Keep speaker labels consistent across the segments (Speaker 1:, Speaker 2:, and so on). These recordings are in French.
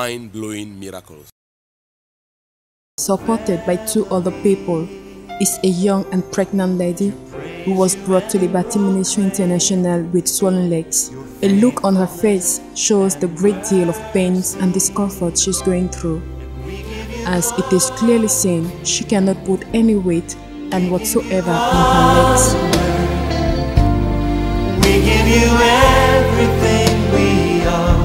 Speaker 1: mind-blowing miracles.
Speaker 2: Supported by 2 other people, is a young and pregnant lady who was brought to Liberty Ministry International with swollen legs. A look on her face shows the great deal of pains and discomfort she's going through. As it is clearly seen, she cannot put any weight and whatsoever on her legs.
Speaker 3: We give you everything we are,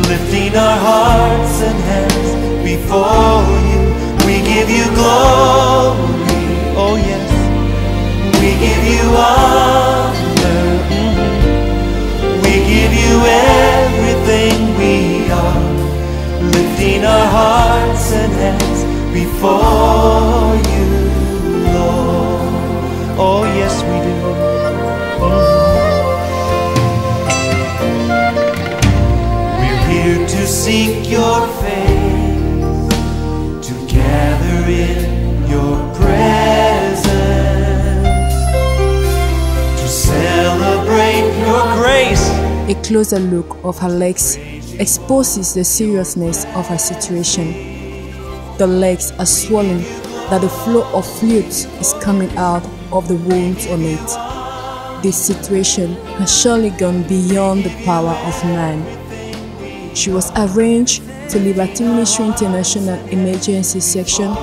Speaker 3: lifting our hearts and hands before you. We give you glory, oh yes. We give you honor, We give you everything we are, lifting our hearts and hands before you, Lord. Oh yes, we do. We're here to seek your face, to gather in your presence, to celebrate your grace.
Speaker 2: A closer look of her legs exposes the seriousness of her situation. The legs are swollen, that the flow of fluid is coming out of the wounds on it. This situation has surely gone beyond the power of man. She was arranged to Liberty Ministry International Emergency Section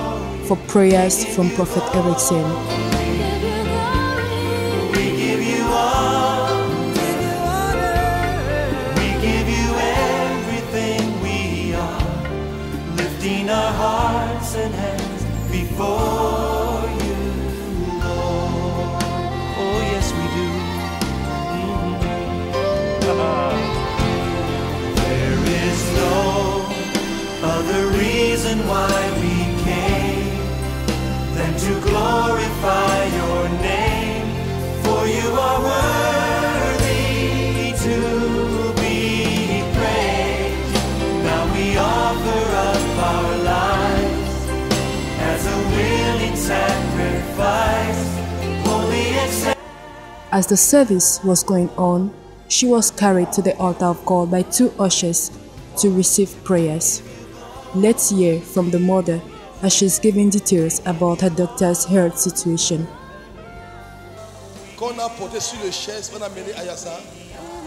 Speaker 2: for prayers from Prophet Erickson.
Speaker 3: Our hearts and hands before you, Lord. Oh yes, we do. There is no other reason why we came than to glorify your name, for you are worthy to be praised. Now we offer up our lives as a willing sacrifice, holy and
Speaker 2: As the service was going on, she was carried to the altar of God by 2 ushers to receive prayers. Let's hear from the mother as she's giving details about her daughter's health situation.
Speaker 1: Qu'on a porté sur le chaise, on a mené à Yassa.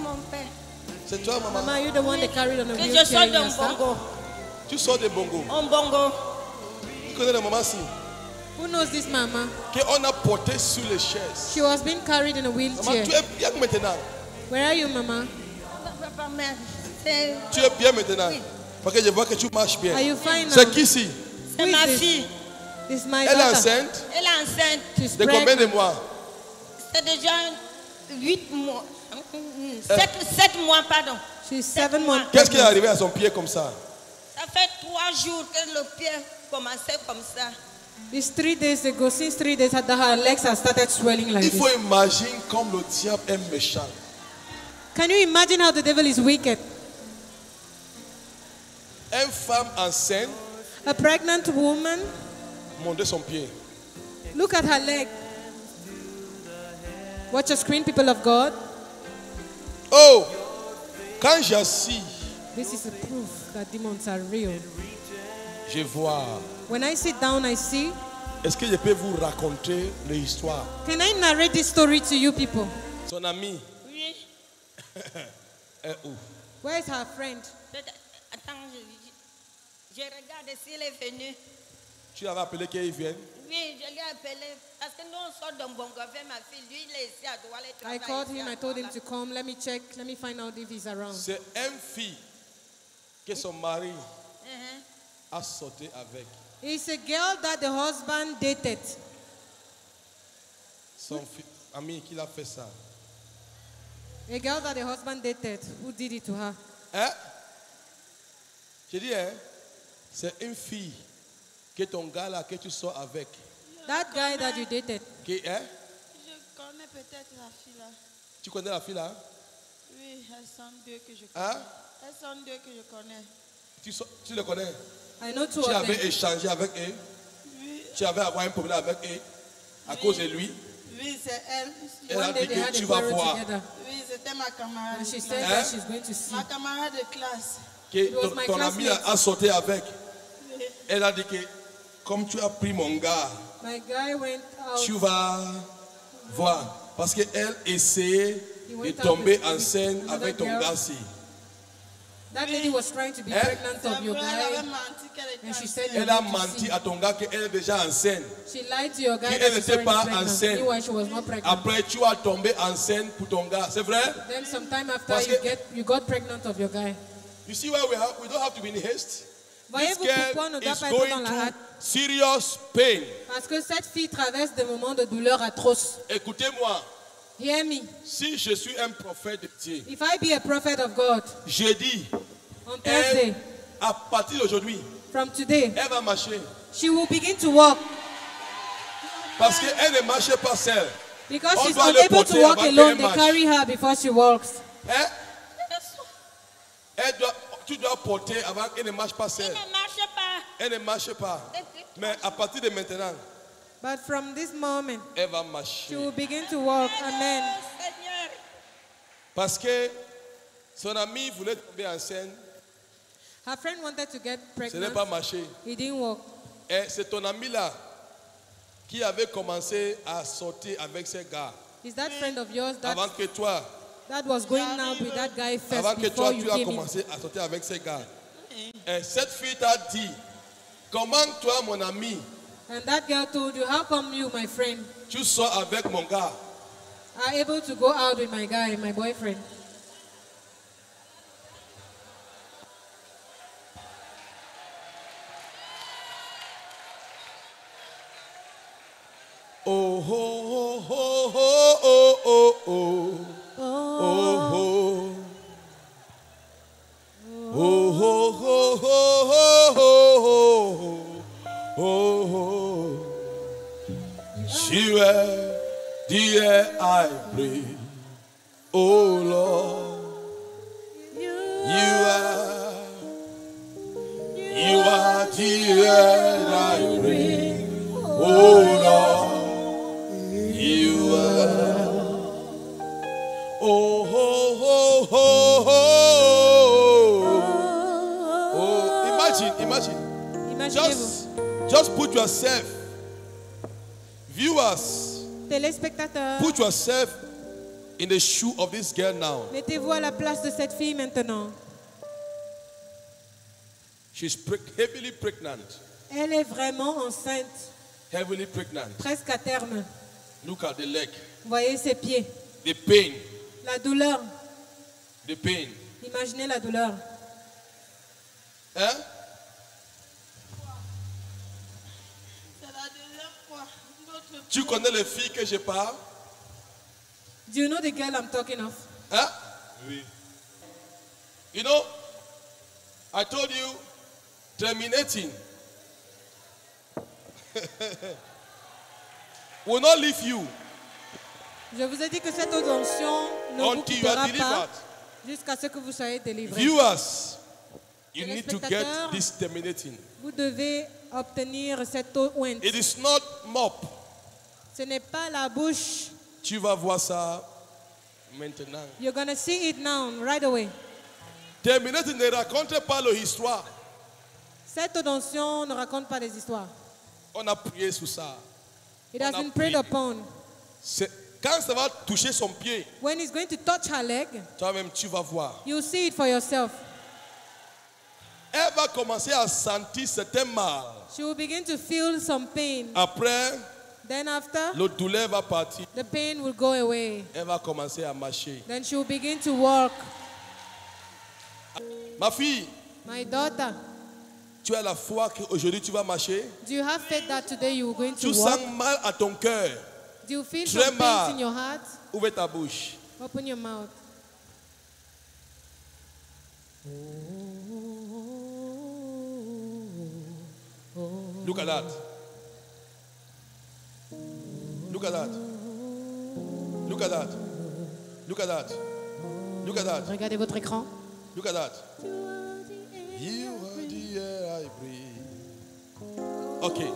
Speaker 4: Mon père.
Speaker 1: C'est toi, maman.
Speaker 5: Mama, you're the one that carried on a
Speaker 4: Que je
Speaker 5: wheelchair
Speaker 4: sors
Speaker 5: in
Speaker 4: d'un
Speaker 5: Yassa?
Speaker 4: bongo.
Speaker 1: Tu sors des bongos.
Speaker 4: Un bongo.
Speaker 1: Tu connais la maman-ci?
Speaker 5: Who knows this mama?
Speaker 1: Qu'on a porté sur les chaises.
Speaker 5: She was being carried in a
Speaker 1: Maman,
Speaker 5: wheelchair.
Speaker 1: tu es bien maintenant.
Speaker 5: Where are you, mama?
Speaker 4: Papa, mère. C'est
Speaker 1: Tu es bien maintenant. Parce que je vois que tu marches bien.
Speaker 5: Are you fine now?
Speaker 1: C'est qui ici?
Speaker 4: c'est ma fille.
Speaker 5: This is my
Speaker 1: Elle est
Speaker 5: daughter.
Speaker 1: enceinte
Speaker 4: Elle est enceinte.
Speaker 5: She's
Speaker 1: de combien de
Speaker 5: pregnant.
Speaker 1: mois?
Speaker 4: C'est déjà 8 mois. 7 mois, pardon.
Speaker 5: She's
Speaker 4: 7
Speaker 5: 7 months.
Speaker 1: Qu'est-ce qui est arrivé à son pied comme ça?
Speaker 4: Ça fait 3 jours que le pied commençait comme ça.
Speaker 5: It's 3 days ago. Since 3 days, her legs have started swelling like
Speaker 1: Il faut
Speaker 5: this.
Speaker 1: imaginer comme le diable est méchant.
Speaker 5: Can you imagine how the devil is wicked?
Speaker 1: Une femme enceinte
Speaker 5: A pregnant woman,
Speaker 1: montait son pied.
Speaker 5: look at her leg. Watch your screen, people of God.
Speaker 1: Oh, quand j'assis,
Speaker 5: This is a proof that demons are real.
Speaker 1: je vois.
Speaker 5: When I sit down, I see.
Speaker 1: Est-ce que je peux vous raconter l'histoire?
Speaker 5: Can I narrate this story to you people?
Speaker 1: Son ami
Speaker 4: Oui.
Speaker 1: est où?
Speaker 5: Where is her friend?
Speaker 4: Attends, je regarde s'il est venu.
Speaker 1: Tu l'avais appelé qu'il vienne?
Speaker 4: Oui, je l'ai appelé. Parce que nous, on sort d'un bongo avec ma fille. Lui, il est ici à Douala. il
Speaker 5: I
Speaker 4: travaille
Speaker 5: called
Speaker 4: ici
Speaker 5: him.
Speaker 4: à
Speaker 5: I told him
Speaker 4: Douala.
Speaker 5: to come. Let me check. Let me find out if he's around.
Speaker 1: C'est une fille que son mari
Speaker 4: Uh-huh.
Speaker 1: a sauté avec.
Speaker 5: It's a girl that the husband dated.
Speaker 1: Son ami qui l'a fait ça.
Speaker 5: A girl that the husband dated. Who did it to her?
Speaker 1: Hein? Je dis, hein? C'est une fille que ton gars là que tu sors avec.
Speaker 5: That guy that you dated.
Speaker 1: Qui, hein?
Speaker 6: Je connais peut-être la fille là.
Speaker 1: Tu connais la fille là?
Speaker 6: Oui, elles sont 2 que je connais.
Speaker 1: Hein?
Speaker 6: Elles sont 2 que je connais.
Speaker 1: Tu le connais?
Speaker 5: I know 2
Speaker 1: Tu
Speaker 5: of
Speaker 1: avais
Speaker 5: them.
Speaker 1: échangé avec eux?
Speaker 6: Oui,
Speaker 1: Tu avais avoir un problème avec eux? À cause de lui?
Speaker 6: oui, c'est elle.
Speaker 1: Elle a
Speaker 5: One day
Speaker 1: dit
Speaker 5: they
Speaker 1: que
Speaker 5: had
Speaker 1: tu
Speaker 5: a
Speaker 1: vas
Speaker 5: quarrel
Speaker 1: voir.
Speaker 5: together.
Speaker 6: Oui, c'était ma camarade.
Speaker 5: And she
Speaker 6: de
Speaker 5: said
Speaker 6: classe.
Speaker 5: that she's going to see.
Speaker 6: Ma camarade de classe.
Speaker 1: que
Speaker 5: was my
Speaker 1: ton ami
Speaker 5: classmate.
Speaker 1: a sauté avec. Elle a dit que comme tu as pris mon gars,
Speaker 5: My guy went out.
Speaker 1: tu vas voir. Parce qu'elle essayait
Speaker 5: He
Speaker 1: de
Speaker 5: went out
Speaker 1: tomber
Speaker 5: with
Speaker 1: enceinte
Speaker 5: another
Speaker 1: avec ton
Speaker 5: girl.
Speaker 1: gars-ci.
Speaker 5: That lady was trying to be
Speaker 1: Eh?
Speaker 5: pregnant
Speaker 6: C'est
Speaker 5: of your
Speaker 6: vrai, elle avait
Speaker 5: guy.
Speaker 6: menti qu'elle était
Speaker 5: And she
Speaker 6: enceinte.
Speaker 5: said
Speaker 1: Elle
Speaker 5: you
Speaker 1: a
Speaker 5: need to
Speaker 1: menti
Speaker 5: see.
Speaker 1: à ton gars qu'elle est déjà enceinte.
Speaker 5: She lied to your guy
Speaker 1: Qu'elle
Speaker 5: that she's
Speaker 1: n'était
Speaker 5: already
Speaker 1: pas
Speaker 5: pregnant.
Speaker 1: enceinte.
Speaker 5: Meanwhile, she was not pregnant.
Speaker 1: Après, tu as tombé enceinte pour ton gars. C'est vrai?
Speaker 5: Then sometime after
Speaker 1: Parce
Speaker 5: you got pregnant of your guy.
Speaker 1: You see why we don't have to be in haste. This
Speaker 5: Voyez-vous pourquoi on ne
Speaker 1: girl
Speaker 5: doit
Speaker 1: is
Speaker 5: pas être dans
Speaker 1: going
Speaker 5: la
Speaker 1: through
Speaker 5: hâte?
Speaker 1: serious pain.
Speaker 5: Parce que cette fille traverse des moments de douleur atroces.
Speaker 1: Écoutez-moi,
Speaker 5: Hear me.
Speaker 1: si je suis un prophète de Dieu,
Speaker 5: If I be a prophet of God,
Speaker 1: je dis,
Speaker 5: on Thursday,
Speaker 1: elle, à partir d'aujourd'hui,
Speaker 5: from today,
Speaker 1: elle va marcher.
Speaker 5: she will begin to walk.
Speaker 1: Parce qu'elle ne marche pas seule.
Speaker 5: Because
Speaker 1: On
Speaker 5: she's
Speaker 1: doit le
Speaker 5: unable
Speaker 1: porter
Speaker 5: to walk
Speaker 1: avant
Speaker 5: alone,
Speaker 1: qu'elle
Speaker 5: they
Speaker 1: marche.
Speaker 5: carry her before she walks.
Speaker 1: Hein? Tu dois porter avant qu'elle ne marche pas
Speaker 4: Il
Speaker 1: seule.
Speaker 4: ne marche pas.
Speaker 1: Elle ne marche pas. Mais à partir de maintenant,
Speaker 5: But from this moment,
Speaker 1: elle va
Speaker 5: she
Speaker 1: marcher.
Speaker 5: will begin to walk. Amen.
Speaker 4: Oh, Seigneur.
Speaker 1: Parce que son ami voulait tomber enceinte.
Speaker 5: Her friend wanted to get
Speaker 1: Ce n'est
Speaker 5: pregnant.
Speaker 1: pas marché.
Speaker 5: He didn't walk.
Speaker 1: Et c'est ton ami là qui avait commencé à sortir avec ces gars.
Speaker 5: Is that friend of yours
Speaker 1: Avant que toi,
Speaker 5: that was going out with that guy
Speaker 1: avant
Speaker 5: first
Speaker 1: que
Speaker 5: before
Speaker 1: toi,
Speaker 5: you
Speaker 1: tu as
Speaker 5: came in?
Speaker 1: commencé à sortir avec ces gars. Et cette fille t'a dit, comment toi, mon ami,
Speaker 5: And that girl told you, how come you, my friend,
Speaker 1: tu sors avec mon gars?
Speaker 5: are able to go out with my guy, my boyfriend?
Speaker 1: Oh, oh, oh, oh, oh, oh, oh, oh, oh. Oh, oh, oh, oh, oh, oh, oh, oh. You are the air I breathe. Oh Lord, you are the air I breathe. Oh Lord, you are. Oh, oh, oh, oh, oh, oh. Imagine.
Speaker 5: Imaginez-vous.
Speaker 1: Just put yourself, viewers,
Speaker 5: Téléspectateurs,
Speaker 1: put yourself in the shoe of this girl now.
Speaker 5: mettez-vous à la place de cette fille maintenant.
Speaker 1: She's heavily pregnant.
Speaker 5: Elle est vraiment enceinte,
Speaker 1: Heavily pregnant.
Speaker 5: presque à terme.
Speaker 1: Look at the leg.
Speaker 5: Voyez ses pieds.
Speaker 1: The pain.
Speaker 5: La douleur.
Speaker 1: The pain.
Speaker 5: Imaginez la douleur.
Speaker 1: Hein?
Speaker 6: C'est la deuxième fois. Notre
Speaker 1: Tu connais les filles que je parle?
Speaker 5: Do you know the girl I'm talking of?
Speaker 1: Hein? Oui. You know, I told you, terminating will not leave you
Speaker 5: Je vous ai dit que cette onction ne vous
Speaker 1: until you are
Speaker 5: quittera pas
Speaker 1: delivered.
Speaker 5: jusqu'à ce que vous soyez délivrés.
Speaker 1: Viewers, you need to get
Speaker 5: Téléspectateurs,
Speaker 1: this terminating.
Speaker 5: Vous devez obtenir cette eau ointe.
Speaker 1: It is not mop.
Speaker 5: Ce n'est pas la bouche.
Speaker 1: Tu vas voir ça maintenant.
Speaker 5: You're going to see it now, right away.
Speaker 1: Terminating ne raconte pas l'histoire.
Speaker 5: Cette onction ne raconte pas des histoires.
Speaker 1: On a prié sur ça.
Speaker 5: It
Speaker 1: On
Speaker 5: has
Speaker 1: a
Speaker 5: been prayed
Speaker 1: prié.
Speaker 5: upon.
Speaker 1: Quand ça va toucher son pied,
Speaker 5: When it's going to touch her leg,
Speaker 1: toi-même tu vas voir.
Speaker 5: you'll see it for yourself.
Speaker 1: Elle va commencer à sentir certains mal.
Speaker 5: She will begin to feel some pain.
Speaker 1: Après,
Speaker 5: Then after,
Speaker 1: le douleur va partir.
Speaker 5: the pain will go away.
Speaker 1: Elle va commencer à marcher.
Speaker 5: Then she will begin to walk.
Speaker 1: Ma fille,
Speaker 5: My daughter,
Speaker 1: tu as la foi qu'aujourd'hui tu vas marcher.
Speaker 5: do you have faith that today you are going to
Speaker 1: Tu
Speaker 5: walk?
Speaker 1: sens mal à ton cœur.
Speaker 5: Do you feel
Speaker 1: Très
Speaker 5: some
Speaker 1: mal.
Speaker 5: pains in your heart?
Speaker 1: Ouvre ta bouche.
Speaker 5: Open your mouth.
Speaker 1: Look at that. Look at that. Look at that. Look at that. Look at that.
Speaker 5: Regardez votre écran.
Speaker 1: Look at that. You are the air I breathe. Okay.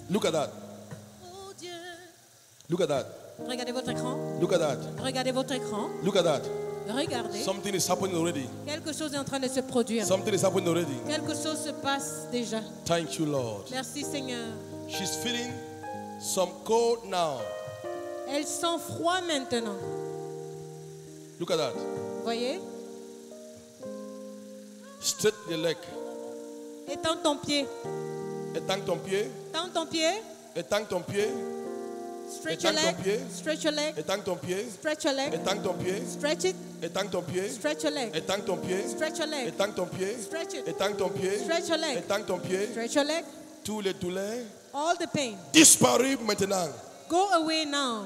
Speaker 1: Look at that.
Speaker 6: Oh Dieu.
Speaker 1: Look at that.
Speaker 5: Regardez votre écran.
Speaker 1: Look at that.
Speaker 5: Regardez votre écran.
Speaker 1: Look at that.
Speaker 5: Regardez.
Speaker 1: Something is happening already.
Speaker 5: Quelque chose est en train de se produire.
Speaker 1: Something is happening already.
Speaker 5: Quelque chose se passe déjà.
Speaker 1: Thank you, Lord.
Speaker 5: Merci Seigneur.
Speaker 1: She's feeling some cold now.
Speaker 5: Elle sent froid maintenant.
Speaker 1: Look at that.
Speaker 5: Voyez?
Speaker 1: Straight the leg.
Speaker 5: Étends ton pied.
Speaker 1: Étends ton pied.
Speaker 5: Tends ton pied.
Speaker 1: Étends ton pied.
Speaker 5: Stretch
Speaker 1: Étends
Speaker 5: your
Speaker 1: ton
Speaker 5: leg.
Speaker 1: pied.
Speaker 5: Stretch your leg.
Speaker 1: Étends ton pied.
Speaker 5: Stretch your leg.
Speaker 1: Étends ton pied.
Speaker 5: Stretch it.
Speaker 1: Étends ton pied.
Speaker 5: Stretch your leg.
Speaker 1: Étends ton pied.
Speaker 5: Stretch your leg.
Speaker 1: Étends ton pied.
Speaker 5: Stretch it.
Speaker 1: Étends ton pied.
Speaker 5: Stretch your leg.
Speaker 1: Étends ton pied.
Speaker 5: Stretch your leg.
Speaker 1: Tous les douleurs
Speaker 5: All the pain.
Speaker 1: disparu maintenant.
Speaker 5: Go away now.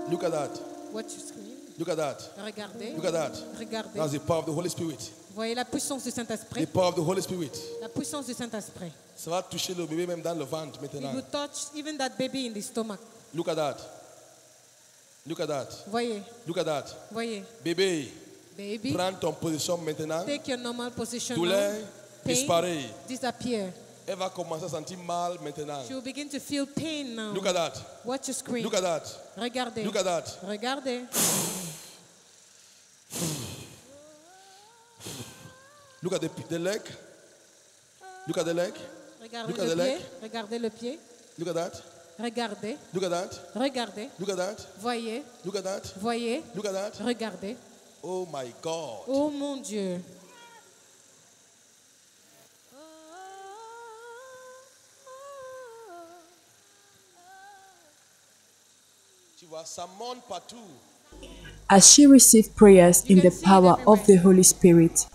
Speaker 1: Look at that.
Speaker 5: Watch your screen.
Speaker 1: Look at that.
Speaker 5: Regardez.
Speaker 1: Look at that.
Speaker 5: Regardez.
Speaker 1: That's the power of the Holy Spirit.
Speaker 5: Voyez la puissance du
Speaker 1: The
Speaker 5: Saint-Esprit.
Speaker 1: power of the Holy Spirit.
Speaker 5: La puissance du Saint-Esprit.
Speaker 1: Ça va toucher le bébé même dans le ventre
Speaker 5: It
Speaker 1: maintenant.
Speaker 5: will touch even that baby in the stomach.
Speaker 1: Look at that. Look at that.
Speaker 5: Voyez.
Speaker 1: Look at that.
Speaker 5: Voyez.
Speaker 1: Bébé,
Speaker 5: Baby,
Speaker 1: prends ton position maintenant.
Speaker 5: take your normal position
Speaker 1: Douleur
Speaker 5: now. Pain
Speaker 1: disparaît.
Speaker 5: disappear.
Speaker 1: Elle va commencer à sentir mal maintenant.
Speaker 5: She will begin to feel pain now.
Speaker 1: Look at that.
Speaker 5: Watch your screen.
Speaker 1: Look at that.
Speaker 5: Regardez.
Speaker 1: Look at that.
Speaker 5: Regardez.
Speaker 1: Look at the leg. Look at the leg.
Speaker 5: Regardez
Speaker 1: Look at
Speaker 5: le
Speaker 1: the leg.
Speaker 5: pied. Regardez le pied.
Speaker 1: Look at that.
Speaker 5: Regardez.
Speaker 1: Look at that.
Speaker 5: Regardez.
Speaker 1: Look at that.
Speaker 5: Voyez.
Speaker 1: Look at that.
Speaker 5: Voyez.
Speaker 1: Look at that.
Speaker 5: Regardez.
Speaker 1: Oh my God.
Speaker 5: Oh mon Dieu.
Speaker 1: Tu vois, ça monte partout.
Speaker 2: As she received prayers in the power of the Holy Spirit,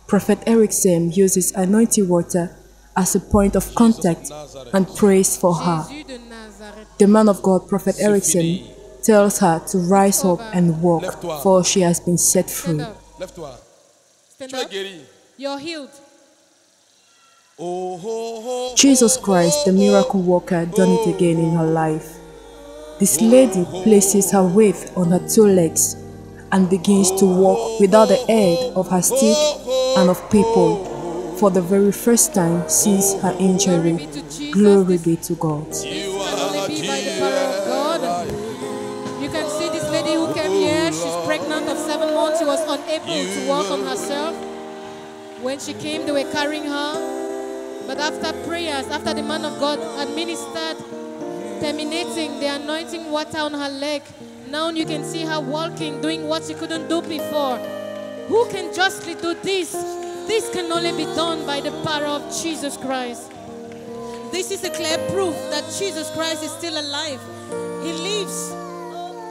Speaker 2: Prophet Erickson uses anointing water as a point of contact and prays for her.
Speaker 5: Jésus de Nazareth.
Speaker 2: The man of God, Prophet Erickson, tells her to rise up and walk, for she has been set
Speaker 5: Stand
Speaker 2: free.
Speaker 5: up.
Speaker 1: Lève-toi.
Speaker 5: Stand
Speaker 1: Tu es
Speaker 5: up.
Speaker 1: guéri.
Speaker 5: You're healed.
Speaker 1: Oh, oh, oh,
Speaker 2: Jesus Christ, the miracle worker, done it again in her life. This lady places her weight on her two legs and begins to walk without the aid of her stick and of people for the very first time since her
Speaker 5: Glory
Speaker 2: injury.
Speaker 5: be to Jesus.
Speaker 2: Glory be to God.
Speaker 5: This can only be by the power of God. You can see this lady who came here. She's pregnant of 7 months. She was unable to walk on herself. When she came, they were carrying her. But after prayers, after the man of God administered, terminating the anointing water on her leg, now you can see her walking, doing what she couldn't do before. Who can justly do this? This can only be done by the power of Jesus Christ. This is a clear proof that Jesus Christ is still alive. He lives.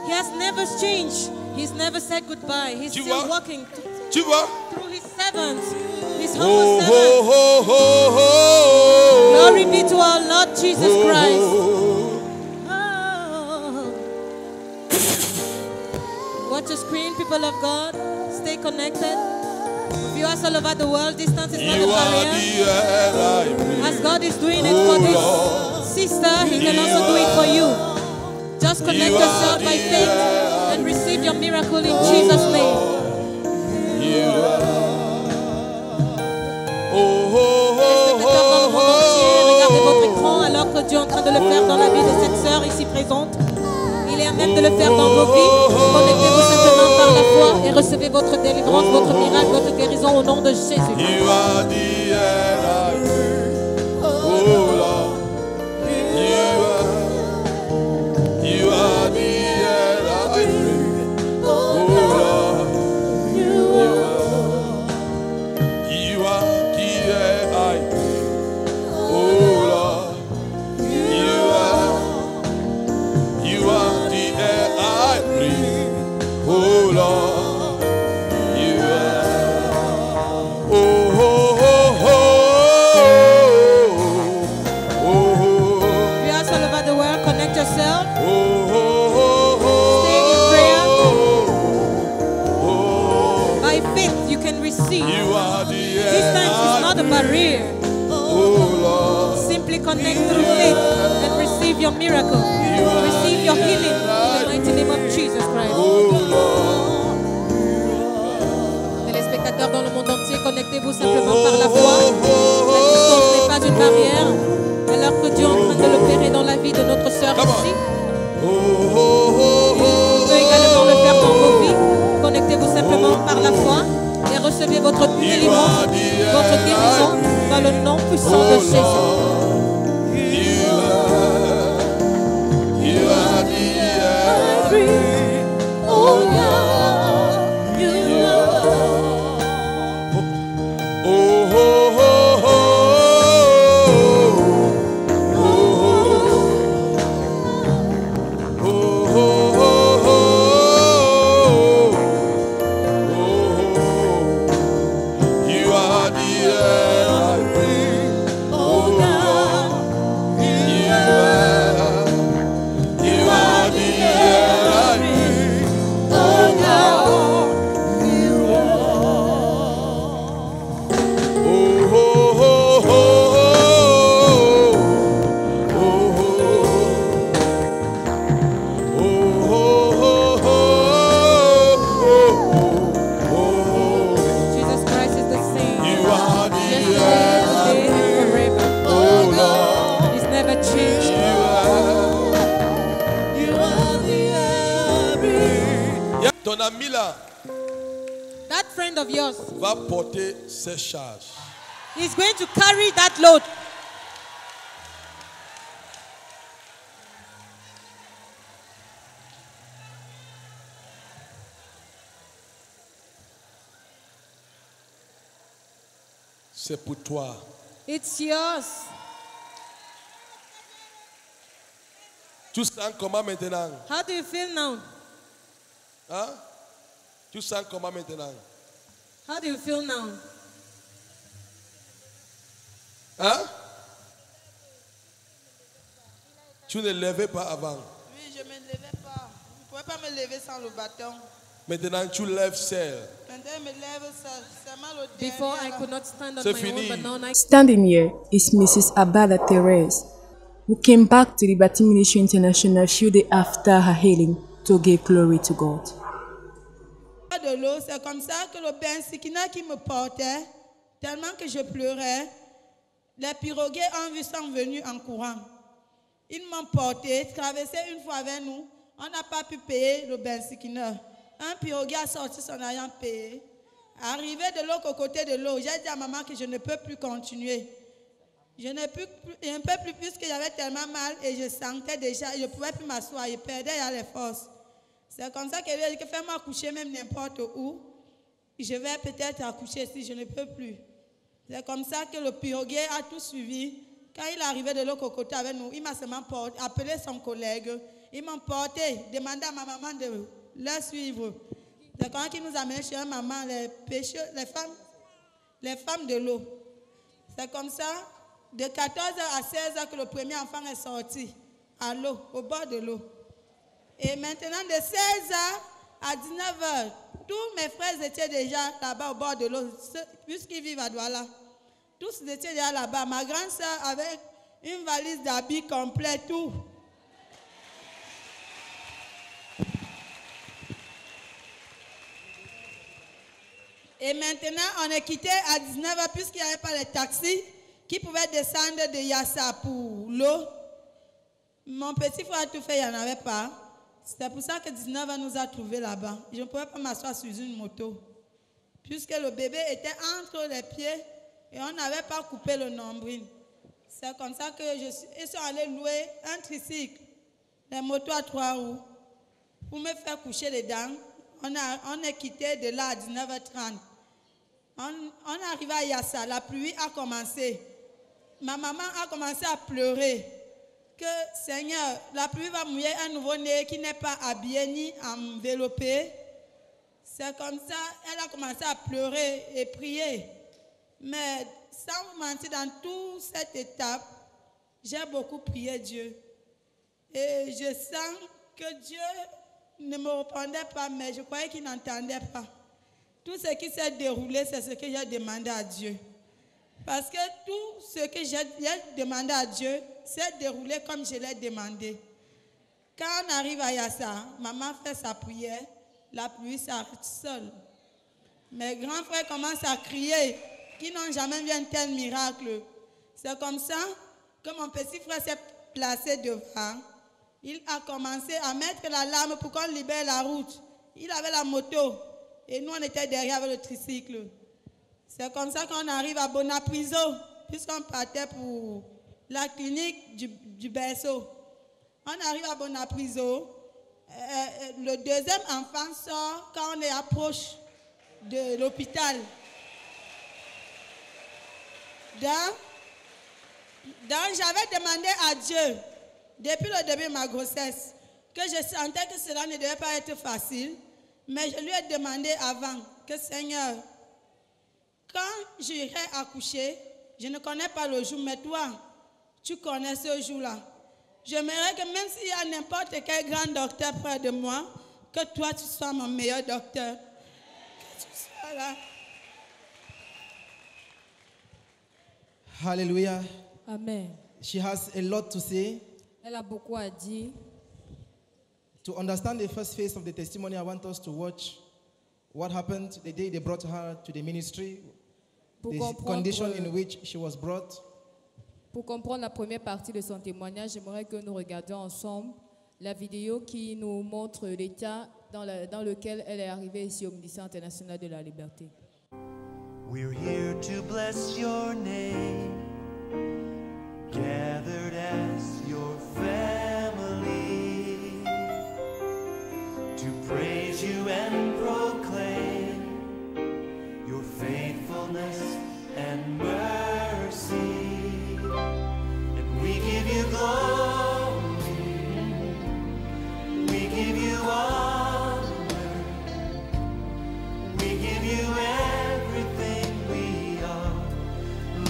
Speaker 5: He has never changed. He's never said goodbye. He's
Speaker 1: Tu
Speaker 5: still
Speaker 1: vois?
Speaker 5: walking
Speaker 1: Tu vois?
Speaker 5: through his servants, his
Speaker 1: Oh,
Speaker 5: humble servants.
Speaker 1: oh, oh, oh, oh.
Speaker 5: Glory be to our Lord Jesus Christ. Watch your screen, people of God. Stay connected. Viewers all over the world, distance is not a
Speaker 1: You are
Speaker 5: barrier.
Speaker 1: the air I breathe.
Speaker 5: As God is doing it for this sister, He can also do it for you. Just connect yourself by faith and receive your miracle in Jesus' name.
Speaker 1: You are. Oh, oh,
Speaker 5: Les spectateurs dans le monde entier, regardez votre
Speaker 1: oh,
Speaker 5: écran alors que Dieu est en train de le faire dans la vie de cette sœur ici présente. Il est à même de le faire dans vos vies. Connectez-vous simplement par la foi et recevez votre délivrance, votre miracle, votre guérison au nom de Jésus.
Speaker 1: You are the air I breathe. Oh Lord. You are the air I breathe. Oh Lord. You are the air I breathe. Oh Lord. You are the air I breathe. Oh Lord. You are. Oh, oh, oh, oh, oh,
Speaker 5: Viewers all over the world, connect yourself.
Speaker 1: oh,
Speaker 5: Stay in prayer.
Speaker 1: oh,
Speaker 5: By faith, you can receive.
Speaker 1: you are the
Speaker 5: This
Speaker 1: air
Speaker 5: time is not a barrier.
Speaker 1: oh Lord,
Speaker 5: Simply connect through faith and receive your miracle. Receive your healing in the mighty name of Jesus Christ.
Speaker 1: oh Lord,
Speaker 5: Téléspectateurs dans le monde entier, connectez-vous simplement par la foi. La distance n'est pas une barrière. Alors que Dieu est en train de l'opérer dans la dans le nom puissant de Jésus.
Speaker 1: You are the air I breathe. Oh Lord, you are. Oh, oh, oh, oh, oh, oh, oh, oh. You are the air I breathe. Oh God, you are. You are the air I breathe. Oh God, you are. Oh, oh, oh, oh, oh, oh,
Speaker 5: Jesus Christ is the same.
Speaker 1: You are the
Speaker 5: Yesterday, today, and forever.
Speaker 1: oh Lord.
Speaker 5: He's never changed.
Speaker 1: You are the air. Ton ami là
Speaker 5: That friend of yours
Speaker 1: va porter ses charges.
Speaker 5: is going to carry that load.
Speaker 1: C'est pour toi.
Speaker 5: It's yours.
Speaker 1: Tu sens comment maintenant?
Speaker 5: How do you feel now?
Speaker 1: Hein? Tu sens comment maintenant?
Speaker 5: How do you feel now?
Speaker 1: Hein? Tu ne levais pas avant.
Speaker 6: Oui, je ne me levais pas. Je ne pouvais pas me lever sans le bâton.
Speaker 1: Maintenant, tu lèves seul.
Speaker 6: Maintenant, je me lève seul. C'est mal au
Speaker 5: Before I
Speaker 6: derrière.
Speaker 5: could not stand on
Speaker 1: C'est
Speaker 5: my
Speaker 1: fini.
Speaker 5: own, but now I
Speaker 2: Standing here is Mrs. Abada Therese, who came back to Liberty Ministry International a few days after her healing to give glory to God.
Speaker 6: De l'eau, c'est comme ça que le bain Sikina qui me portait, tellement que je pleurais, les pirogues en vue sont venus en courant. Ils m'ont porté, traversé une fois avec nous. On n'a pas pu payer le bain Sikina. Un pirogue a sorti son ayant payé. Arrivé de l'autre côté de l'eau, j'ai dit à maman que je ne peux plus continuer. Je ne peux plus puisque j'avais tellement mal et je sentais déjà, je ne pouvais plus m'asseoir, je perdais les forces. C'est comme ça que je dis, fais-moi accoucher même n'importe où. Je vais peut-être accoucher si je ne peux plus. C'est comme ça que le piroguier a tout suivi. Quand il est arrivé de l'autre côté avec nous, il m'a seulement appelé son collègue. Ils m'ont porté, demandé à ma maman de la suivre. C'est quand il nous a amené chez ma maman, les pêcheurs, les femmes de l'eau. C'est comme ça, de 14h à 16h que le premier enfant est sorti à l'eau, au bord de l'eau. Et maintenant, de 16h à 19h, tous mes frères étaient déjà là-bas au bord de l'eau, puisqu'ils vivent à Douala. Tous étaient déjà là-bas. Ma grande soeur avec une valise d'habits complets, tout. Et maintenant, on est quitté à 19h puisqu'il n'y avait pas les taxis qui pouvaient descendre de Yassa pour l'eau. Mon petit frère a tout fait, il n'y en avait pas. C'est pour ça que 19h nous a trouvés là-bas. Je ne pouvais pas m'asseoir sur une moto. Puisque le bébé était entre les pieds et on n'avait pas coupé le nombril. C'est comme ça que ils sont allés louer un tricycle, les motos à 3 roues, pour me faire coucher dedans. On est quitté de là à 19h30. On est arrivé à Yassa, la pluie a commencé. Ma maman a commencé à pleurer. Que Seigneur, la pluie va mouiller un nouveau-né qui n'est pas habillé ni enveloppé. C'est comme ça, elle a commencé à pleurer et prier. Mais sans vous mentir, dans toute cette étape, j'ai beaucoup prié Dieu. Et je sens que Dieu ne me répondait pas, mais je croyais qu'il n'entendait pas. Tout ce qui s'est déroulé, c'est ce que j'ai demandé à Dieu. Parce que tout ce que j'ai demandé à Dieu s'est déroulé comme je l'ai demandé. Quand on arrive à Yassa, maman fait sa prière, la pluie s'arrête seule. Mes grands frères commencent à crier qu'ils n'ont jamais vu un tel miracle. C'est comme ça que mon petit frère s'est placé devant. Il a commencé à mettre la lame pour qu'on libère la route. Il avait la moto et nous on était derrière avec le tricycle. C'est comme ça qu'on arrive à Bonapriso, puisqu'on partait pour la clinique du berceau. On arrive à Bonapriso. Le deuxième enfant sort quand on est approche de l'hôpital. Donc, j'avais demandé à Dieu, depuis le début de ma grossesse, que je sentais que cela ne devait pas être facile, mais je lui ai demandé avant que Seigneur, quand j'irai accoucher, je ne connais pas le jour, mais toi, tu connais ce jour-là. J'aimerais que même s'il y a n'importe quel grand docteur près de moi, que toi, tu sois mon meilleur docteur. Que tu sois là.
Speaker 7: Hallelujah.
Speaker 5: Amen.
Speaker 7: She has a lot to say.
Speaker 5: Elle a beaucoup à dire.
Speaker 7: To understand the first phase of the testimony, I want us to watch what happened the day they brought her to the ministry,
Speaker 5: Pour
Speaker 7: the
Speaker 5: comprendre,
Speaker 7: condition in which she was brought.
Speaker 5: pour comprendre la première partie de son témoignage, j'aimerais que nous regardions ensemble la vidéo qui nous montre l'état dans lequel elle est arrivée ici au ministère international de la liberté.
Speaker 3: We're here to bless your name, gathered as your family, to praise you and proclaim your faithfulness and mercy. And we give you glory, we give you honor, we give you everything we are,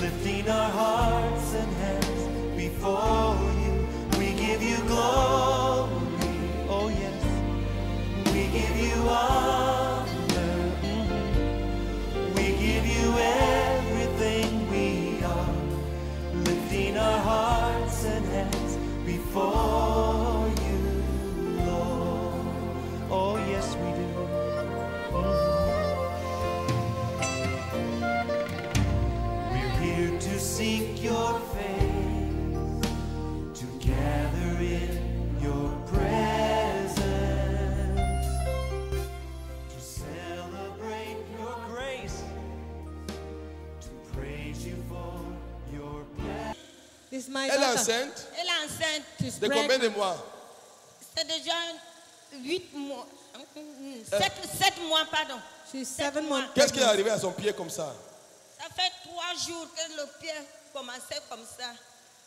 Speaker 3: lifting our hearts and hands before you. We give you glory, oh yes, we give you honor, we give you everything we are, lifting our hearts and hands before you, Lord. Oh yes, we do. We're here to seek your face, to gather in your presence, to celebrate your grace, to praise you for your blessing.
Speaker 5: This is my
Speaker 1: Elle est
Speaker 5: daughter.
Speaker 1: enceinte
Speaker 4: Elle est enceinte.
Speaker 5: She's
Speaker 1: de combien de
Speaker 5: pregnant.
Speaker 1: mois?
Speaker 4: C'est déjà 8 mois. 7 mois, pardon.
Speaker 5: She's
Speaker 4: 7
Speaker 5: 7 months.
Speaker 1: Qu'est-ce qui est arrivé à son pied comme ça?
Speaker 4: Ça fait 3 jours que le pied commençait comme ça.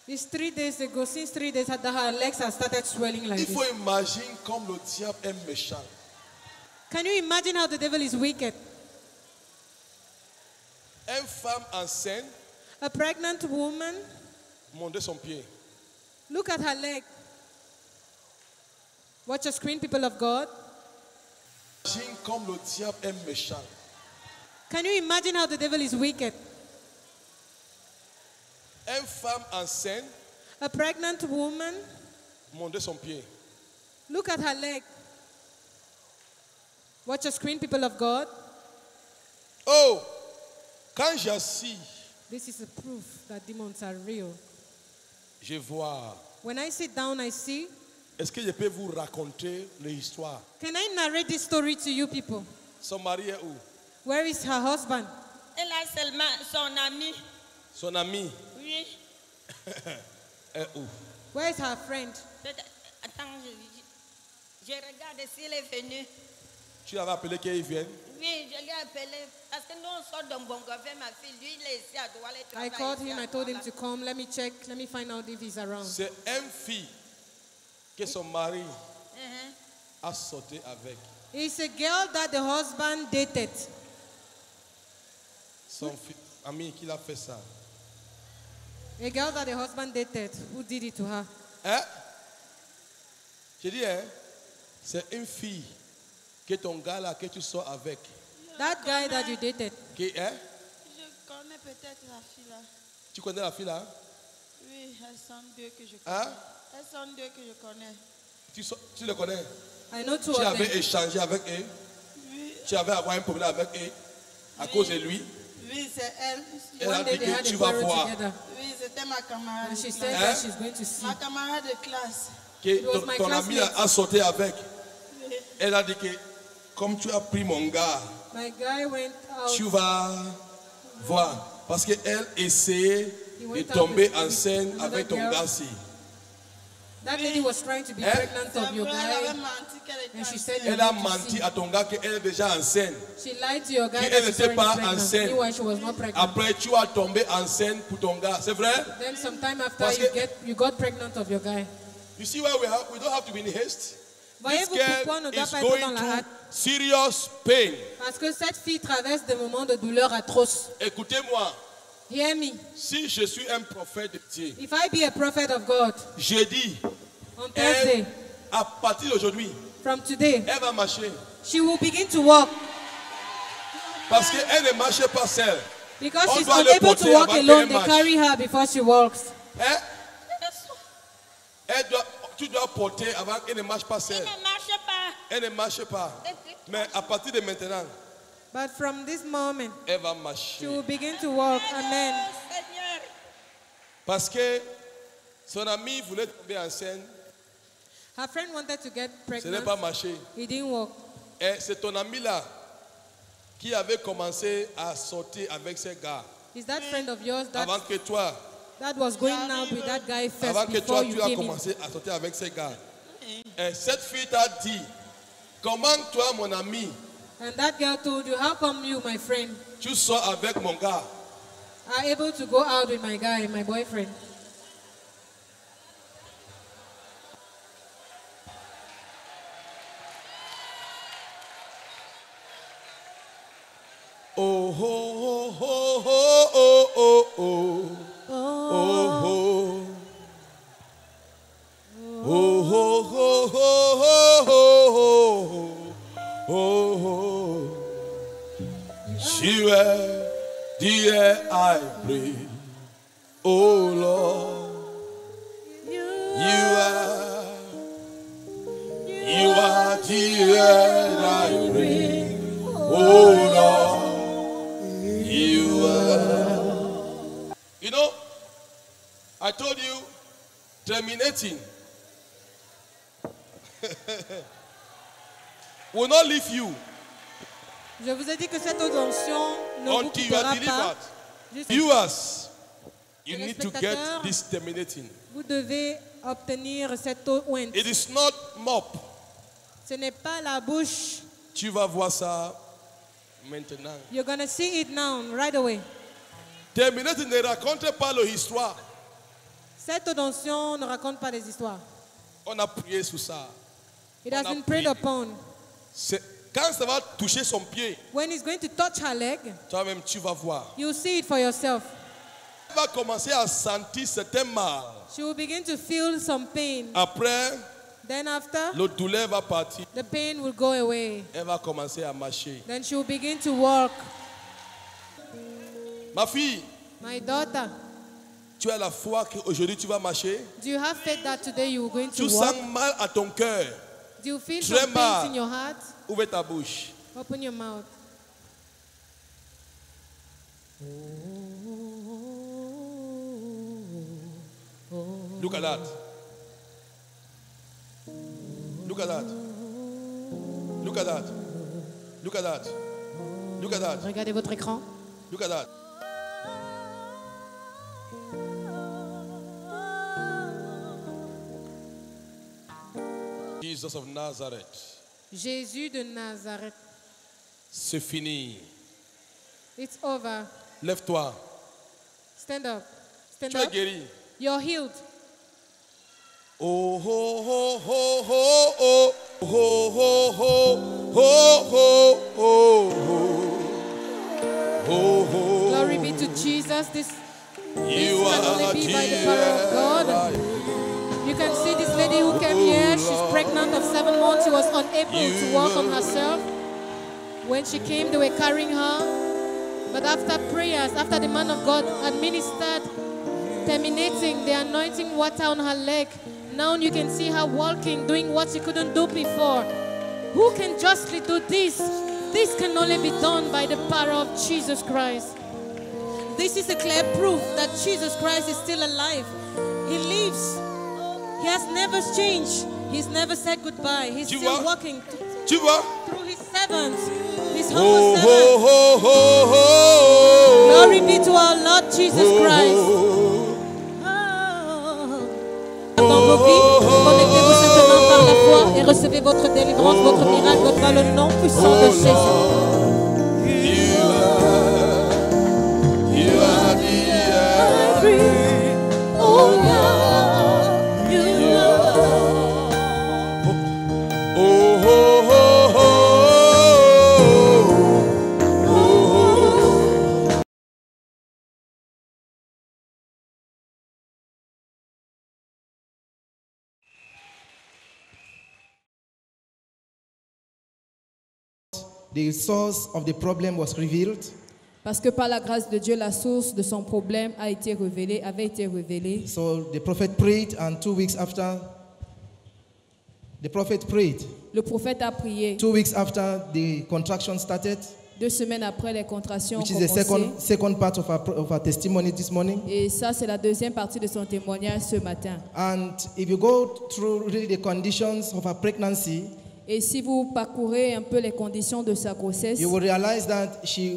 Speaker 5: It's 3 days ago. Since 3 days, her legs have started swelling like
Speaker 1: Il
Speaker 5: this.
Speaker 1: faut imaginer comme le diable est méchant.
Speaker 5: Can you imagine how the devil is wicked?
Speaker 1: Une femme enceinte
Speaker 5: A pregnant woman,
Speaker 1: montait son pied.
Speaker 5: look at her leg. Watch your screen, people of God.
Speaker 1: Imagine comme le diable est méchant.
Speaker 5: Can you imagine how the devil is wicked?
Speaker 1: Une femme enceinte
Speaker 5: A pregnant woman,
Speaker 1: montait son pied.
Speaker 5: look at her leg. Watch your screen, people of God.
Speaker 1: Oh, quand j'assis,
Speaker 5: This is a proof that demons are real.
Speaker 1: je vois.
Speaker 5: When I sit down, I see.
Speaker 1: Est-ce que je peux vous raconter l'histoire?
Speaker 5: Can I narrate this story to you people?
Speaker 1: Son mari est où?
Speaker 5: Where is her husband?
Speaker 4: Elle a seulement son ami.
Speaker 1: Son ami
Speaker 4: Oui.
Speaker 1: est où?
Speaker 5: Where is her friend?
Speaker 4: Attends, je regarde s'il est venu.
Speaker 1: Tu l'avais appelé qu'il vienne?
Speaker 4: Oui, je l'ai appelé. Parce que nous, on sort d'un bon avec ma fille. Lui, il est ici à Douala. il
Speaker 5: I
Speaker 4: travaille
Speaker 5: called
Speaker 4: ici
Speaker 5: him.
Speaker 4: à
Speaker 5: I told him
Speaker 4: Douala.
Speaker 5: to come. Let me check. Let me find out if he's around.
Speaker 1: C'est une fille que son mari
Speaker 4: Uh-huh.
Speaker 1: a sauté avec.
Speaker 5: It's a girl that the husband dated.
Speaker 1: Son ami qui l'a fait ça.
Speaker 5: A girl that the husband dated. Who did it to her?
Speaker 1: Hein? Je dis, hein? C'est une fille que ton gars là, que tu sors avec.
Speaker 5: That guy that you dated.
Speaker 1: Qui, hein?
Speaker 6: Je connais peut-être la fille là.
Speaker 1: Tu connais la fille là?
Speaker 6: Oui, elles sont deux que je connais.
Speaker 1: Hein?
Speaker 6: Elles sont deux que je connais.
Speaker 1: Tu le connais?
Speaker 5: I know two
Speaker 1: Tu
Speaker 5: of
Speaker 1: avais
Speaker 5: them.
Speaker 1: échangé avec eux?
Speaker 6: Oui,
Speaker 1: Tu avais avoir un problème avec eux? À cause de lui?
Speaker 6: oui, c'est elle.
Speaker 1: Elle a
Speaker 5: One day
Speaker 1: dit
Speaker 5: they
Speaker 1: que
Speaker 5: had
Speaker 1: tu
Speaker 5: a
Speaker 1: vas
Speaker 5: quarrel
Speaker 1: voir.
Speaker 5: together.
Speaker 6: Oui, c'était ma camarade.
Speaker 5: And she
Speaker 6: de
Speaker 5: said
Speaker 6: classe.
Speaker 5: that she's going to see.
Speaker 6: Ma camarade de classe.
Speaker 1: Que
Speaker 5: was
Speaker 1: ton,
Speaker 5: my
Speaker 1: ton ami
Speaker 5: classmate.
Speaker 1: a sauté avec.
Speaker 6: Oui.
Speaker 1: Elle a dit que comme tu as pris mon gars,
Speaker 5: My guy went out.
Speaker 1: tu vas voir. Parce qu'elle essayait
Speaker 5: He
Speaker 1: de
Speaker 5: went out
Speaker 1: tomber
Speaker 5: with
Speaker 1: enceinte
Speaker 5: another
Speaker 1: avec ton
Speaker 5: girl.
Speaker 1: gars-ci.
Speaker 5: That lady was trying to be pregnant of your
Speaker 6: Elle
Speaker 5: guy,
Speaker 6: avait menti qu'elle était
Speaker 5: and she said
Speaker 6: enceinte.
Speaker 5: you
Speaker 1: Elle a
Speaker 5: need to
Speaker 1: menti
Speaker 5: see.
Speaker 1: à ton gars qu'elle est déjà enceinte.
Speaker 5: She lied to your guy
Speaker 1: Qui
Speaker 5: that
Speaker 1: elle
Speaker 5: she's
Speaker 1: n'était
Speaker 5: already
Speaker 1: pas
Speaker 5: pregnant.
Speaker 1: enceinte.
Speaker 5: Meanwhile, she was not pregnant.
Speaker 1: Après, tu as tombé enceinte pour ton gars. C'est vrai?
Speaker 5: Then sometime after
Speaker 1: Parce que-
Speaker 5: you got pregnant of your guy.
Speaker 1: You see why we don't have to be in haste? This
Speaker 5: Voyez-vous pourquoi on ne
Speaker 1: girl
Speaker 5: doit
Speaker 1: is
Speaker 5: pas être dans
Speaker 1: going
Speaker 5: la
Speaker 1: through
Speaker 5: hâte?
Speaker 1: serious pain.
Speaker 5: Parce que cette fille traverse des moments de douleur atroces.
Speaker 1: Écoutez-moi,
Speaker 5: Hear me.
Speaker 1: si je suis un prophète de Dieu,
Speaker 5: If I be a prophet of God,
Speaker 1: je dis,
Speaker 5: on Thursday,
Speaker 1: à partir d'aujourd'hui,
Speaker 5: from today,
Speaker 1: elle va marcher.
Speaker 5: she will begin to walk
Speaker 1: Parce qu'elle ne marche pas seule.
Speaker 5: because
Speaker 1: On
Speaker 5: she's
Speaker 1: doit le
Speaker 5: unable
Speaker 1: porter
Speaker 5: to walk
Speaker 1: avant
Speaker 5: alone.
Speaker 1: qu'elle
Speaker 5: They
Speaker 1: marche.
Speaker 5: carry her before she walks.
Speaker 1: Hein? Tu dois porter avant qu'elle ne marche pas
Speaker 4: Il
Speaker 1: seule.
Speaker 4: ne marche pas.
Speaker 1: Elle ne marche pas. Mais à partir de maintenant,
Speaker 5: But from this moment,
Speaker 1: elle va
Speaker 5: she
Speaker 1: marcher.
Speaker 5: will begin to walk. Amen.
Speaker 4: Seigneur.
Speaker 1: Parce que son ami voulait tomber enceinte.
Speaker 5: Her friend wanted to get
Speaker 1: Ce n'est
Speaker 5: pregnant.
Speaker 1: pas marché.
Speaker 5: He didn't walk.
Speaker 1: Et c'est ton ami là qui avait commencé à sortir avec ces gars
Speaker 5: Is that friend of yours
Speaker 1: avant que toi,
Speaker 5: that was going out with that guy
Speaker 1: avant
Speaker 5: first
Speaker 1: que
Speaker 5: before
Speaker 1: toi
Speaker 5: you
Speaker 1: tu as
Speaker 5: came in?
Speaker 1: commencé à sortir avec ces gars. Et cette fille t'a dit, comment toi mon ami,
Speaker 5: And that girl told you, how come you, my friend,
Speaker 1: tu sors avec mon gars?
Speaker 5: are able to go out with my guy, my boyfriend?
Speaker 1: Oh, oh, oh, oh, oh, oh, oh, oh, oh. Oh, oh, oh, oh, oh, oh, oh, oh. She were the air I breathe. Oh Lord, you are the air I breathe. Oh Lord, you are. You know, I told you, terminating will not leave you
Speaker 5: Je vous ai dit que cette onction ne vous
Speaker 1: until you are
Speaker 5: quittera pas.
Speaker 1: delivered.
Speaker 5: Juste-
Speaker 1: Viewers, you
Speaker 5: Les
Speaker 1: need to get
Speaker 5: spectateurs,
Speaker 1: this terminating.
Speaker 5: Vous devez obtenir cette eau ointe.
Speaker 1: It is not mop.
Speaker 5: Ce n'est pas la bouche.
Speaker 1: Tu vas voir ça maintenant.
Speaker 5: You're going to see it now, right away.
Speaker 1: Terminating ne raconte pas l'histoire.
Speaker 5: Cette onction ne raconte pas des histoires.
Speaker 1: On a prié sur ça.
Speaker 5: It
Speaker 1: On
Speaker 5: has
Speaker 1: a
Speaker 5: been prayed
Speaker 1: prié.
Speaker 5: upon.
Speaker 1: Quand ça va toucher son pied,
Speaker 5: When it's going to touch her leg,
Speaker 1: toi-même tu vas voir.
Speaker 5: you'll see it for yourself.
Speaker 1: Elle va commencer à sentir certains mal.
Speaker 5: She will begin to feel some pain.
Speaker 1: Après,
Speaker 5: Then after,
Speaker 1: le douleur va partir.
Speaker 5: the pain will go away.
Speaker 1: Elle va commencer à marcher.
Speaker 5: Then she will begin to walk.
Speaker 1: Ma fille,
Speaker 5: My daughter,
Speaker 1: tu as la foi qu'aujourd'hui tu vas marcher.
Speaker 5: do you have faith that today you are going
Speaker 1: Tu
Speaker 5: to walk?
Speaker 1: sens mal à ton cœur.
Speaker 5: Do you feel
Speaker 1: très
Speaker 5: some
Speaker 1: mal.
Speaker 5: pain in your heart?
Speaker 1: Ouvre ta bouche.
Speaker 5: Open your mouth.
Speaker 1: Look at that. Look at that. Look at that. Look at that. Look at that.
Speaker 5: Regardez votre écran.
Speaker 1: Look at that. Jesus of Nazareth.
Speaker 5: Jésus de Nazareth.
Speaker 1: C'est fini.
Speaker 5: It's over.
Speaker 1: Lève-toi.
Speaker 5: Stand up. Stand
Speaker 1: Tu es
Speaker 5: up.
Speaker 1: guéri.
Speaker 5: You're healed.
Speaker 1: Oh, oh, oh, oh, oh, oh, oh, oh, oh, oh, oh, oh, oh.
Speaker 5: Glory be to Jesus. This
Speaker 1: You
Speaker 5: can
Speaker 1: are
Speaker 5: only be by the power of God. You can see this lady who came here. She's pregnant of 7 months. She was unable to walk on herself. When she came, they were carrying her. But after prayers, after the man of God administered, terminating the anointing water on her leg, now you can see her walking, doing what she couldn't do before. Who can justly do this? This can only be done by the power of Jesus Christ. This is a clear proof that Jesus Christ is still alive. He lives. He has never changed. He's never said goodbye. He's
Speaker 1: Tu
Speaker 5: still
Speaker 1: vois?
Speaker 5: walking
Speaker 1: Tu vois?
Speaker 5: through his servants, his
Speaker 1: Oh,
Speaker 5: humble
Speaker 1: oh,
Speaker 5: servants.
Speaker 1: oh, oh, oh.
Speaker 5: Glory be to our Lord Jesus Christ. recevez votre délivrance, votre miracle, votre dans le nom puissant de Jésus.
Speaker 1: You are the air.
Speaker 5: Oh God, you are.
Speaker 1: Oh, oh, oh, oh, oh, oh.
Speaker 7: The source of the problem was revealed.
Speaker 2: Parce que par la grâce de Dieu, la source de son problème avait été révélée.
Speaker 7: So the prophet prayed, and 2 weeks after, the prophet prayed.
Speaker 2: Le prophète a prié.
Speaker 7: 2 weeks after the contraction started,
Speaker 2: 2 semaines après les contractions ont
Speaker 7: which is the
Speaker 2: commencé.
Speaker 7: second part of our testimony this morning.
Speaker 2: Et ça, c'est la deuxième partie de son témoignage ce matin.
Speaker 7: And if you go through really the conditions of her pregnancy,
Speaker 2: Et si vous parcourez un peu les conditions de sa grossesse,
Speaker 7: you will realize that she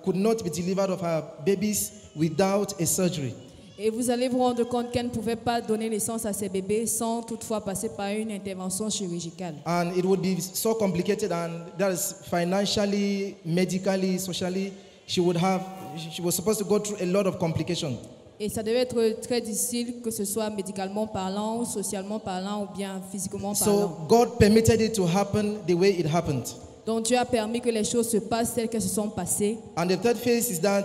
Speaker 7: could not be delivered of her babies without a surgery.
Speaker 2: et vous allez vous rendre compte qu'elle ne pouvait pas donner naissance à ses bébés sans toutefois passer par une intervention chirurgicale.
Speaker 7: And it would be so complicated, and that is financially, medically, socially, she was supposed to go through a lot of complications.
Speaker 2: Et ça devait être très difficile, que ce soit médicalement parlant, ou socialement parlant, ou bien physiquement parlant.
Speaker 7: So God permitted it to happen the way it happened.
Speaker 2: Donc Dieu a permis que les choses se passent telles qu'elles se sont passées.
Speaker 7: And the third phase is that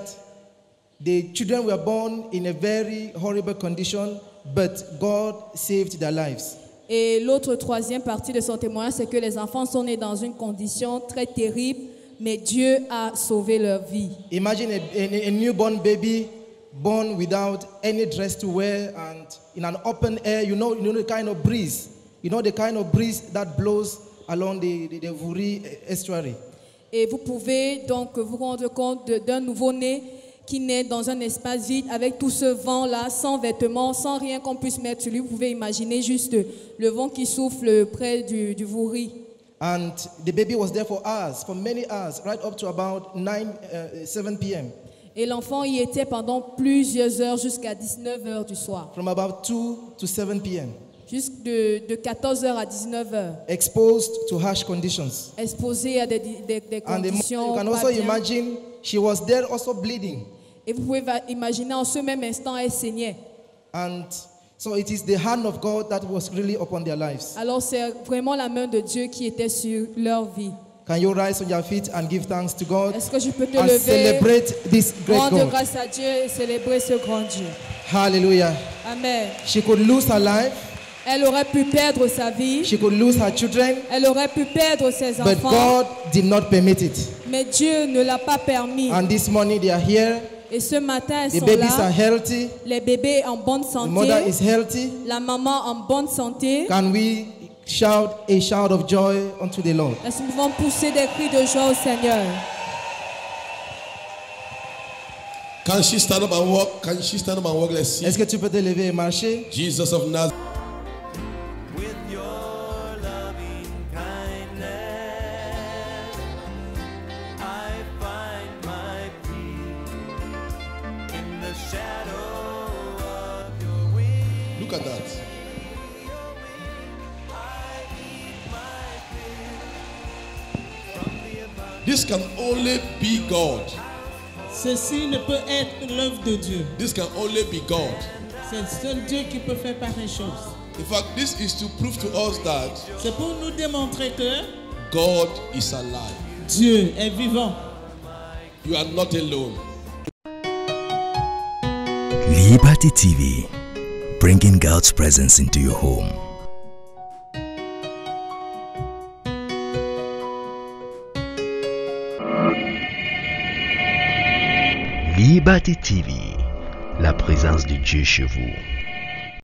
Speaker 7: the children were born in a very horrible condition, but God saved their lives.
Speaker 2: Et l'autre troisième partie de son témoignage, c'est que les enfants sont nés dans une condition très terrible, mais Dieu a sauvé leur vie.
Speaker 7: Imagine a newborn baby born without any dress to wear and in an open air. You know the kind of breeze. You know the kind of breeze that blows along the Vuri estuary.
Speaker 2: Et vous pouvez donc vous rendre compte d'un nouveau-né qui naît dans un espace vide avec tout ce vent-là, sans vêtements, sans rien qu'on puisse mettre sur lui. Vous pouvez imaginer juste le vent qui souffle près du Vuri.
Speaker 7: And the baby was there for hours, for many hours, right up to about 7 p.m.
Speaker 2: Et l'enfant y était pendant plusieurs heures jusqu'à 19 heures du soir.
Speaker 7: From about 2 to 7 p.m.
Speaker 2: Jusque de 14 heures à 19 heures.
Speaker 7: Exposed to harsh conditions.
Speaker 2: Exposé à des
Speaker 7: And
Speaker 2: conditions
Speaker 7: you can
Speaker 2: pas
Speaker 7: also
Speaker 2: bien.
Speaker 7: imagine she was there also bleeding.
Speaker 2: Et vous pouvez imaginer en ce même instant, elle saignait.
Speaker 7: And so it is the hand of God that was really upon their lives.
Speaker 2: Alors c'est vraiment la main de Dieu qui était sur leur vie.
Speaker 7: Can you rise on your feet and give thanks to God
Speaker 2: Est-ce que je peux te
Speaker 7: and
Speaker 2: lever,
Speaker 7: celebrate this great
Speaker 2: rendre
Speaker 7: God?
Speaker 2: grâce à Dieu et célébrer ce grand Dieu?
Speaker 7: Hallelujah.
Speaker 2: Amen.
Speaker 7: She could lose her life.
Speaker 2: Elle aurait pu perdre sa vie.
Speaker 7: She could lose her children.
Speaker 2: Elle aurait pu perdre ses
Speaker 7: But
Speaker 2: enfants.
Speaker 7: God did not permit it.
Speaker 2: Mais Dieu ne l'a pas permis.
Speaker 7: And this morning they are here.
Speaker 2: Et ce matin, elles
Speaker 7: The
Speaker 2: sont
Speaker 7: babies are
Speaker 2: là.
Speaker 7: healthy.
Speaker 2: Les bébés en bonne
Speaker 7: The mother
Speaker 2: santé.
Speaker 7: is healthy.
Speaker 2: La maman en bonne santé.
Speaker 7: Can we shout a shout of joy unto the Lord?
Speaker 2: Est-ce que nous pouvons pousser des cris de joie au Seigneur?
Speaker 1: Can she stand up and walk? Can she stand up and walk? Let's see.
Speaker 7: Est-ce que tu peux te lever et marcher?
Speaker 1: Jesus of Nazareth.
Speaker 3: With your loving kindness, I find my peace in the shadow of your wings.
Speaker 1: Look at that. This can only be God.
Speaker 8: Ceci ne peut être l'œuvre de Dieu.
Speaker 1: This can only be God.
Speaker 8: C'est seul Dieu qui peut faire pareille chose.
Speaker 1: In fact, this is to prove to us that
Speaker 8: C'est pour nous démontrer que
Speaker 1: God is alive.
Speaker 8: Dieu est vivant.
Speaker 1: You are not alone.
Speaker 9: Liberty TV, bringing God's presence into your home. Liberty TV, la présence de Dieu chez vous.